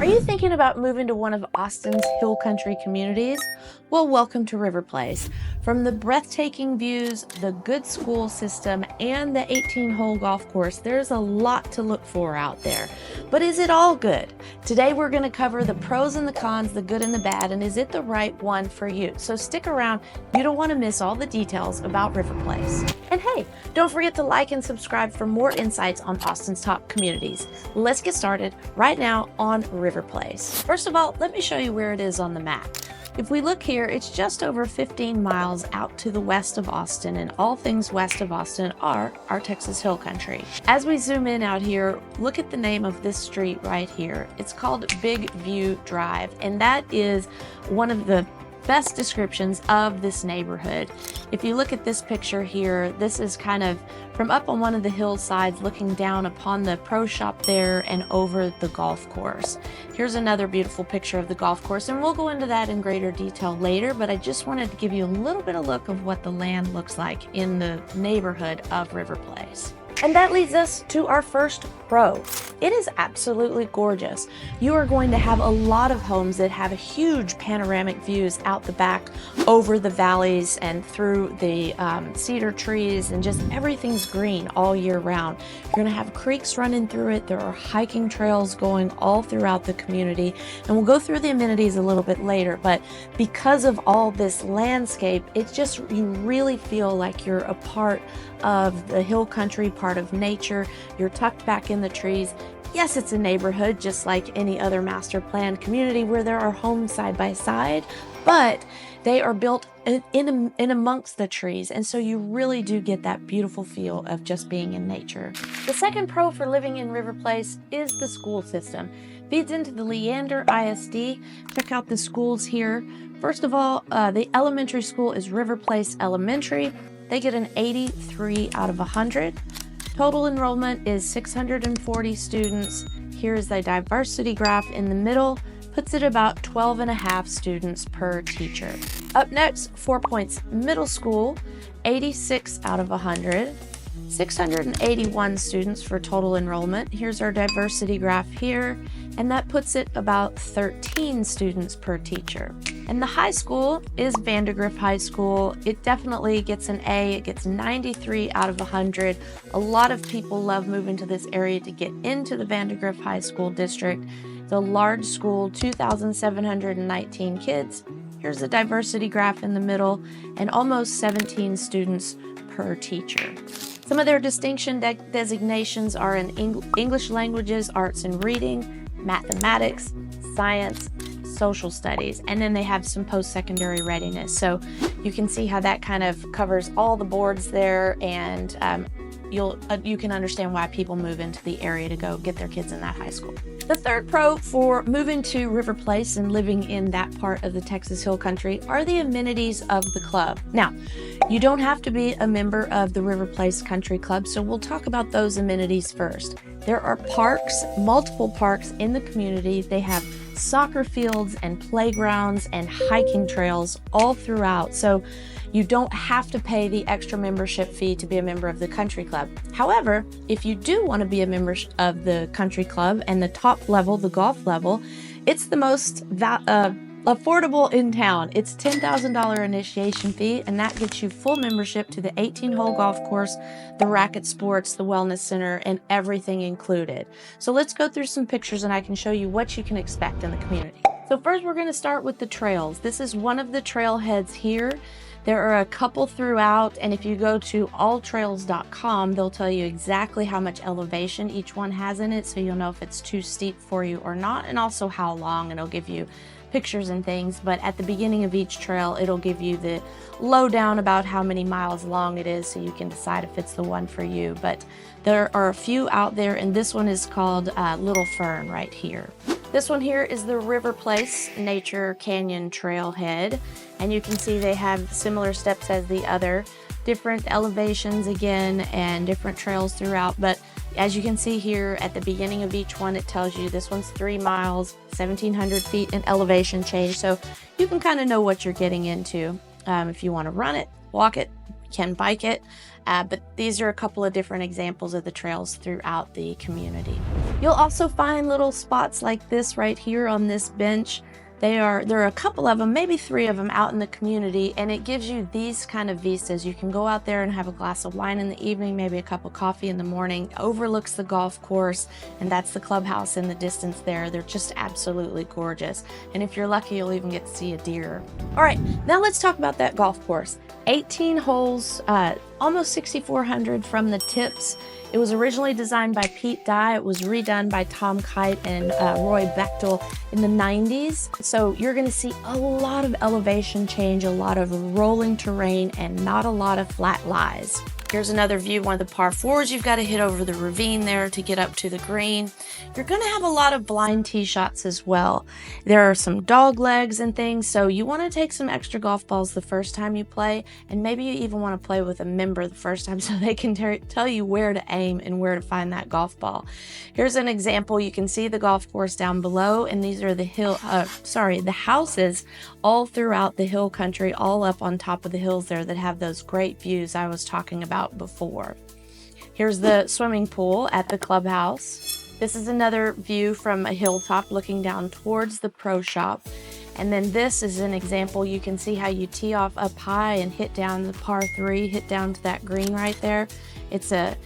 you thinking about moving to one of Austin's hill country communities? Well, welcome to River Place. From the breathtaking views, the good school system, and the 18-hole golf course, there's a lot to look for out there. But is it all good? Today we're going to cover the pros and the cons, the good and the bad, and is it the right one for you? So stick around. You don't want to miss all the details about River Place. And hey, don't forget to like and subscribe for more insights on Austin's top communities. Let's get started right now on River Place. First of all, let me show you where it is on the map. If we look here, it's just over 15 miles out to the west of Austin, and all things west of Austin are our Texas Hill Country. As we zoom in out here, look at the name of this street right here. It's called Big View Drive, and that is one of the best descriptions of this neighborhood. If you look at this picture here, this is kind of from up on one of the hillsides looking down upon the pro shop there and over the golf course. Here's another beautiful picture of the golf course, and we'll go into that in greater detail later, but I just wanted to give you a little bit of look of what the land looks like in the neighborhood of River Place. And that leads us to our first pro. It is absolutely gorgeous. You are going to have a lot of homes that have huge panoramic views out the back over the valleys and through the cedar trees, and just everything's green all year round. You're gonna have creeks running through it. There are hiking trails going all throughout the community, and we'll go through the amenities a little bit later, but because of all this landscape, it's just, you really feel like you're a part of the hill country, part of nature. You're tucked back in the trees. Yes, it's a neighborhood just like any other master planned community where there are homes side by side, but they are built in amongst the trees, and so you really do get that beautiful feel of just being in nature. The second pro for living in River Place is the school system. Feeds into the Leander ISD. Check out the schools here. First of all, the elementary school is River Place Elementary. They get an 83 out of 100. Total enrollment is 640 students. Here's the diversity graph in the middle, puts it about 12 and a half students per teacher. Up next, 4 Points Middle School, 86 out of 100. 681 students for total enrollment. Here's our diversity graph here, and that puts it about 13 students per teacher. And the high school is Vandergrift High School. It definitely gets an A. It gets 93 out of 100. A lot of people love moving to this area to get into the Vandergrift High School district. It's a large school, 2,719 kids. Here's the diversity graph in the middle, and almost 17 students per teacher. Some of their distinction designations are in English languages, arts and reading, mathematics, science, social studies, and then they have some post-secondary readiness. So you can see how that kind of covers all the boards there, and you can understand why people move into the area to go get their kids in that high school. The third pro for moving to River Place and living in that part of the Texas Hill Country are the amenities of the club. Now, you don't have to be a member of the River Place Country Club, so we'll talk about those amenities first. There are parks, multiple parks in the community. They have soccer fields and playgrounds and hiking trails all throughout. So you don't have to pay the extra membership fee to be a member of the country club. However, if you do want to be a member of the country club and the top level, the golf level, it's the most affordable in town. It's $10,000 initiation fee, and that gets you full membership to the 18-hole golf course, the racket sports, the wellness center, and everything included. So let's go through some pictures and I can show you what you can expect in the community. So first we're going to start with the trails. This is one of the trailheads here. There are a couple throughout, and if you go to alltrails.com, they'll tell you exactly how much elevation each one has in it, so you'll know if it's too steep for you or not, and also how long, and it'll give you pictures and things. But at the beginning of each trail, it'll give you the lowdown about how many miles long it is, so you can decide if it's the one for you. But there are a few out there, and this one is called Little Fern right here. This one here is the River Place Nature Canyon Trailhead, and you can see they have similar steps as the other, different elevations again, and different trails throughout. But as you can see here at the beginning of each one, it tells you this one's 3 miles, 1,700 feet in elevation change, so you can kind of know what you're getting into. If you want to run it, walk it, you can bike it. But these are a couple of different examples of the trails throughout the community. You'll also find little spots like this right here on this bench. There are a couple of them, maybe 3 of them out in the community, and it gives you these kind of vistas. You can go out there and have a glass of wine in the evening, maybe a cup of coffee in the morning. Overlooks the golf course, and that's the clubhouse in the distance there. They're just absolutely gorgeous. And if you're lucky, you'll even get to see a deer. All right, now let's talk about that golf course. 18 holes, almost 6,400 from the tips. It was originally designed by Pete Dye. It was redone by Tom Kite and Roy Bechtel in the 90s. So you're gonna see a lot of elevation change, a lot of rolling terrain, and not a lot of flat lies. Here's another view, one of the par 4s. You've got to hit over the ravine there to get up to the green. You're going to have a lot of blind tee shots as well. There are some dog legs and things, so you want to take some extra golf balls the first time you play, and maybe you even want to play with a member the first time so they can tell you where to aim and where to find that golf ball. Here's an example. You can see the golf course down below, and these are the the houses all throughout the hill country, all up on top of the hills there that have those great views I was talking about before. Here's the swimming pool at the clubhouse. This is another view from a hilltop looking down towards the pro shop. And then this is an example. You can see how you tee off up high and hit down the par 3, hit down to that green right there. It's a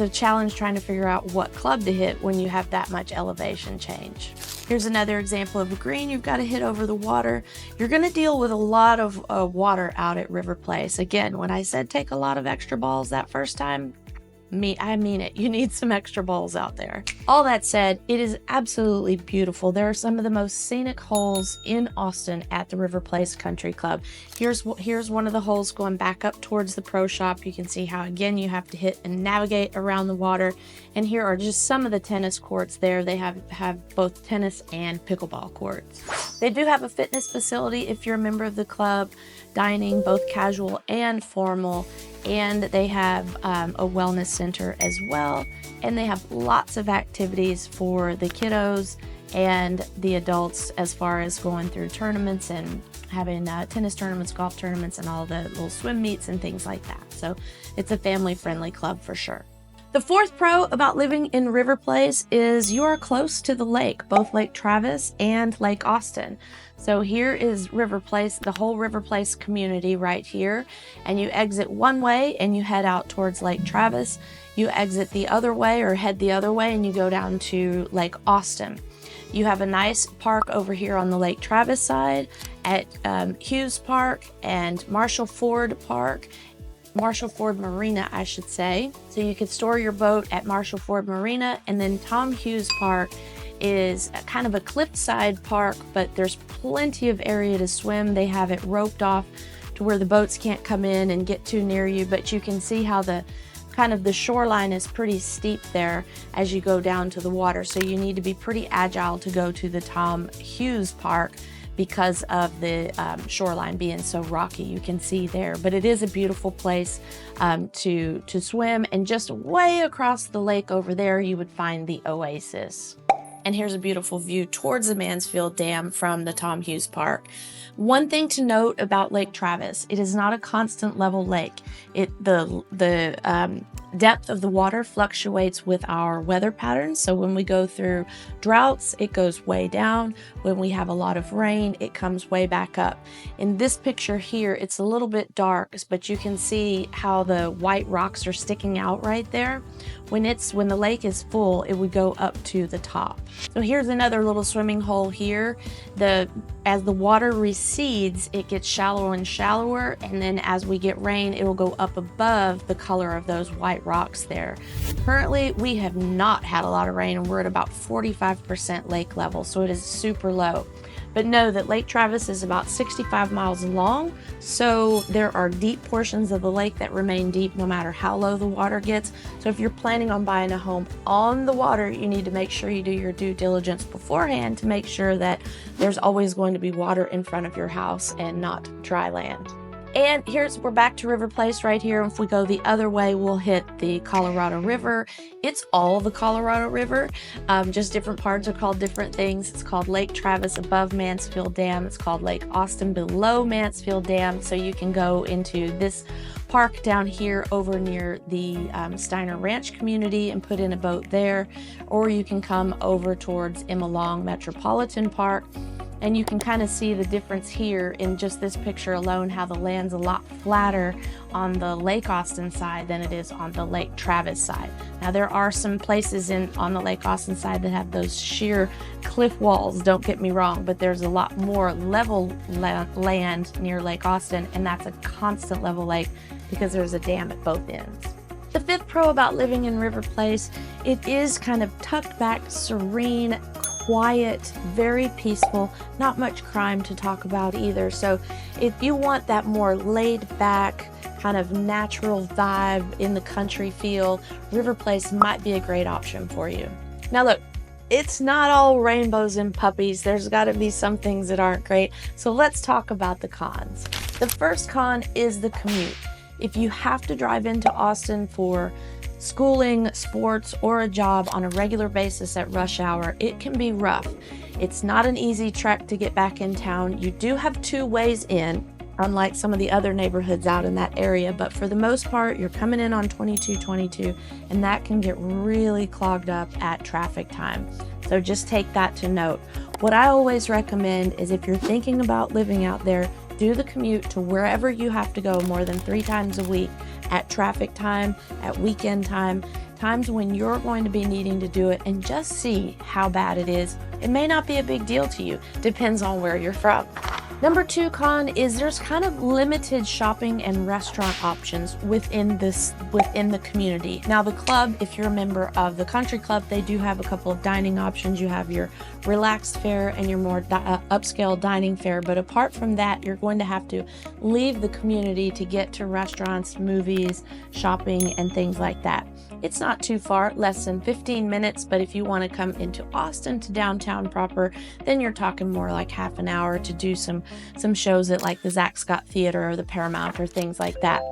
challenge trying to figure out what club to hit when you have that much elevation change. Here's another example of a green. You've got to hit over the water. You're going to deal with a lot of water out at River Place. Again, when I said take a lot of extra balls that first time, I mean it. You need some extra balls out there. All that said, it is absolutely beautiful. There are some of the most scenic holes in Austin at the River Place Country Club. Here's one of the holes going back up towards the pro shop. You can see how, again, you have to hit and navigate around the water. And here are just some of the tennis courts there. They have both tennis and pickleball courts. They do have a fitness facility if you're a member of the club, dining, both casual and formal. And they have a wellness center as well. And they have lots of activities for the kiddos and the adults as far as going through tournaments and having tennis tournaments, golf tournaments, and all the little swim meets and things like that. So it's a family-friendly club for sure. The fourth pro about living in River Place is you are close to the lake, both Lake Travis and Lake Austin. So here is River Place, the whole River Place community right here. And you exit one way and you head out towards Lake Travis. You exit the other way or head the other way and you go down to Lake Austin. You have a nice park over here on the Lake Travis side at Hughes Park and Marshall Ford Marina, I should say. So you could store your boat at Marshall Ford Marina, and then Tom Hughes Park is kind of a cliffside park, but there's plenty of area to swim. They have it roped off to where the boats can't come in and get too near you, but you can see how the shoreline is pretty steep there as you go down to the water. So you need to be pretty agile to go to the Tom Hughes Park because of the shoreline being so rocky. You can see there, but it is a beautiful place to swim. And just way across the lake over there, you would find the Oasis. And here's a beautiful view towards the Mansfield Dam from the Tom Hughes Park. One thing to note about Lake Travis, it is not a constant level lake. The depth of the water fluctuates with our weather patterns. So when we go through droughts, it goes way down. When we have a lot of rain, it comes way back up. In this picture here, it's a little bit dark, but you can see how the white rocks are sticking out right there. When the lake is full, it would go up to the top. So here's another little swimming hole here. As the water recedes, it gets shallower and shallower, and then as we get rain, it will go up above the color of those white rocks there. Currently, we have not had a lot of rain, and we're at about 45% lake level, so it is super low. But know that Lake Travis is about 65 miles long, so there are deep portions of the lake that remain deep no matter how low the water gets. So if you're planning on buying a home on the water, you need to make sure you do your due diligence beforehand to make sure that there's always going to be water in front of your house and not dry land. And we're back to River Place right here. If we go the other way, we'll hit the Colorado River. It's all the Colorado River. Just different parts are called different things. It's called Lake Travis above Mansfield Dam. It's called Lake Austin below Mansfield Dam. So you can go into this park down here over near the Steiner Ranch community and put in a boat there, or you can come over towards Emma Long Metropolitan Park. And you can kind of see the difference here in just this picture alone, how the land's a lot flatter on the Lake Austin side than it is on the Lake Travis side. Now there are some places on the Lake Austin side that have those sheer cliff walls, don't get me wrong, but there's a lot more level land near Lake Austin, and that's a constant level lake because there's a dam at both ends. The fifth pro about living in River Place, it is kind of tucked back, serene, quiet, very peaceful, not much crime to talk about either. So if you want that more laid back, kind of natural vibe in the country feel, River Place might be a great option for you. Now look, it's not all rainbows and puppies. There's got to be some things that aren't great. So let's talk about the cons. The first con is the commute. If you have to drive into Austin for schooling, sports, or a job on a regular basis at rush hour, it can be rough. It's not an easy trek to get back in town. You do have two ways in, unlike some of the other neighborhoods out in that area, but for the most part, you're coming in on 2222, and that can get really clogged up at traffic time. So just take that to note. What I always recommend is if you're thinking about living out there, do the commute to wherever you have to go more than 3 times a week at traffic time, at weekend time, times when you're going to be needing to do it, and just see how bad it is. It may not be a big deal to you, depends on where you're from. Number 2 con is there's kind of limited shopping and restaurant options within the community. Now the club, if you're a member of the country club, they do have a couple of dining options. You have your relaxed fare and your more upscale dining fare, but apart from that, you're going to have to leave the community to get to restaurants, movies, shopping, and things like that. It's not too far, less than 15 minutes, but if you want to come into Austin to downtown proper, then you're talking more like half an hour to do some shows at like the Zach Scott Theater or the Paramount or things like that.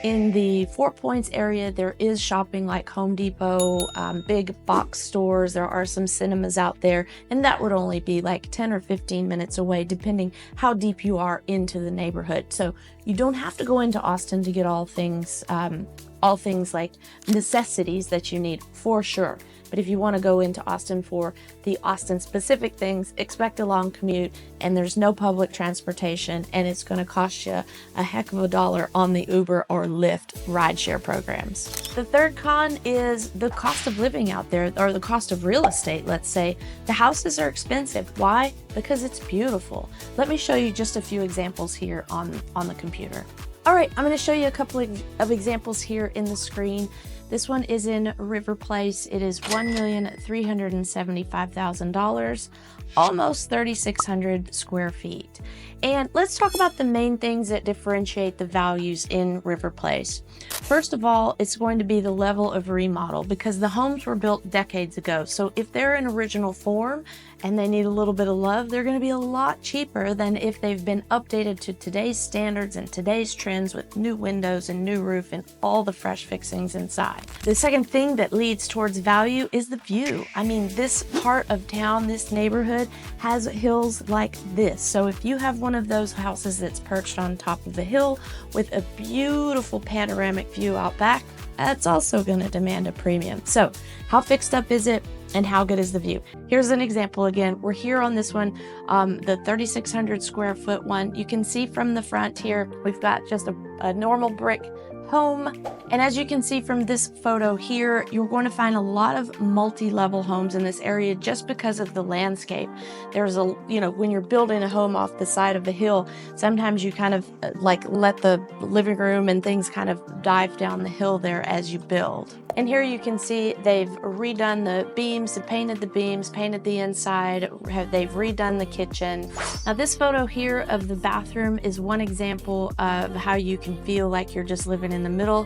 In the Four Points area, there is shopping like Home Depot, big box stores. There are some cinemas out there, and that would only be like 10 or 15 minutes away, depending how deep you are into the neighborhood. So you don't have to go into Austin to get all things like necessities that you need, for sure. But if you want to go into Austin for the Austin specific things, expect a long commute, and there's no public transportation, and it's going to cost you a heck of a dollar on the Uber or Lyft rideshare programs. The third con is the cost of living out there, or the cost of real estate, let's say. The houses are expensive. Why? Because it's beautiful. Let me show you just a few examples here on the computer. All right, I'm going to show you a couple of examples here in the screen. This one is in River Place. It is $1,375,000, almost 3,600 square feet. And let's talk about the main things that differentiate the values in River Place. First of all, it's going to be the level of remodel, because the homes were built decades ago. So if they're in original form and they need a little bit of love, they're going to be a lot cheaper than if they've been updated to today's standards and today's trends with new windows and new roof and all the fresh fixings inside. The second thing that leads towards value is the view. I mean, this part of town, this neighborhood has hills like this. So if you have one of those houses that's perched on top of a hill with a beautiful panoramic view out back, that's also going to demand a premium. So how fixed up is it? And how good is the view? Here's an example again. We're here on this one, the 3,600 square foot one. You can see from the front here, we've got just a normal brick home. And as you can see from this photo here, you're going to find a lot of multi-level homes in this area just because of the landscape. There's when you're building a home off the side of a hill, sometimes you kind of like let the living room and things kind of dive down the hill there as you build. And here you can see they've redone the beams, painted the beams, painted the inside, they've redone the kitchen. Now this photo here of the bathroom is one example of how you can feel like you're just living in the middle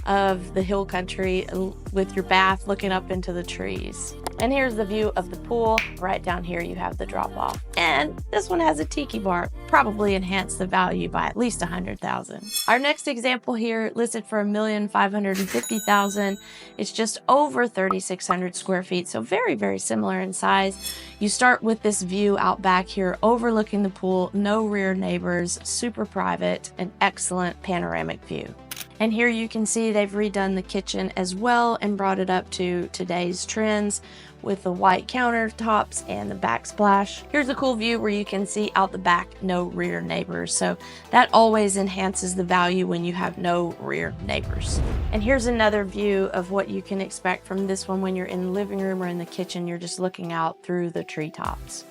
of the hill country with your bath looking up into the trees. And here's the view of the pool. Right down here you have the drop off. And this one has a tiki bar, probably enhanced the value by at least $100,000. Our next example here listed for $1,550,000. It's just over 3,600 square feet, so very, very similar in size. You start with this view out back here overlooking the pool, no rear neighbors, super private, an excellent panoramic view. And here you can see they've redone the kitchen as well and brought it up to today's trends with the white countertops and the backsplash. Here's a cool view where you can see out the back, no rear neighbors. So that always enhances the value when you have no rear neighbors. And here's another view of what you can expect from this one when you're in the living room or in the kitchen. You're just looking out through the treetops.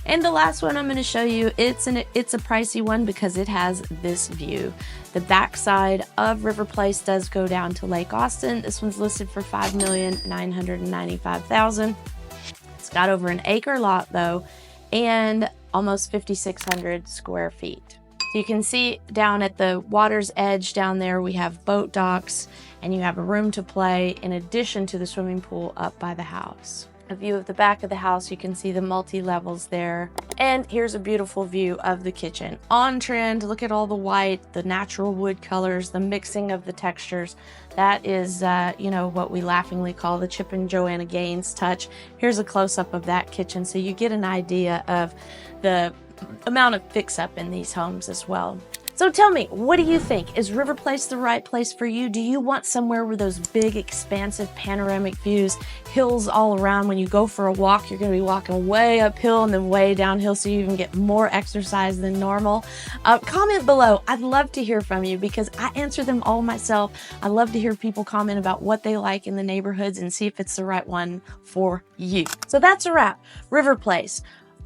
And the last one I'm going to show you, it's a pricey one because it has this view. The backside of River Place does go down to Lake Austin. This one's listed for $5,995,000. It's got over an acre lot though, and almost 5,600 square feet. So you can see down at the water's edge down there, we have boat docks and you have a room to play in addition to the swimming pool up by the house. A view of the back of the house, you can see the multi-levels there. And here's a beautiful view of the kitchen. On trend, look at all the white, the natural wood colors, the mixing of the textures. That is, you know, what we laughingly call the Chip and Joanna Gaines touch. Here's a close-up of that kitchen so you get an idea of the amount of fix-up in these homes as well. So tell me, what do you think? Is River Place the right place for you? Do you want somewhere with those big, expansive panoramic views, hills all around? When you go for a walk, you're going to be walking way uphill and then way downhill so you even get more exercise than normal. Comment below. I'd love to hear from you because I answer them all myself. I love to hear people comment about what they like in the neighborhoods and see if it's the right one for you. So that's a wrap. River Place.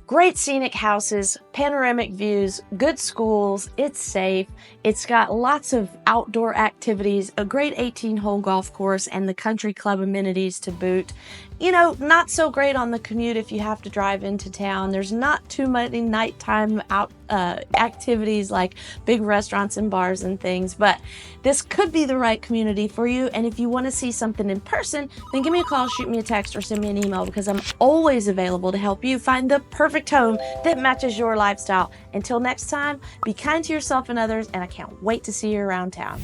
Great scenic houses, panoramic views, good schools, it's safe, it's got lots of outdoor activities, a great 18-hole golf course, and the country club amenities to boot. You know, not so great on the commute if you have to drive into town. There's not too many nighttime activities like big restaurants and bars and things, but this could be the right community for you. And if you want to see something in person, then give me a call, shoot me a text, or send me an email because I'm always available to help you find the perfect home that matches your lifestyle. Until next time, be kind to yourself and others, and I can't wait to see you around town.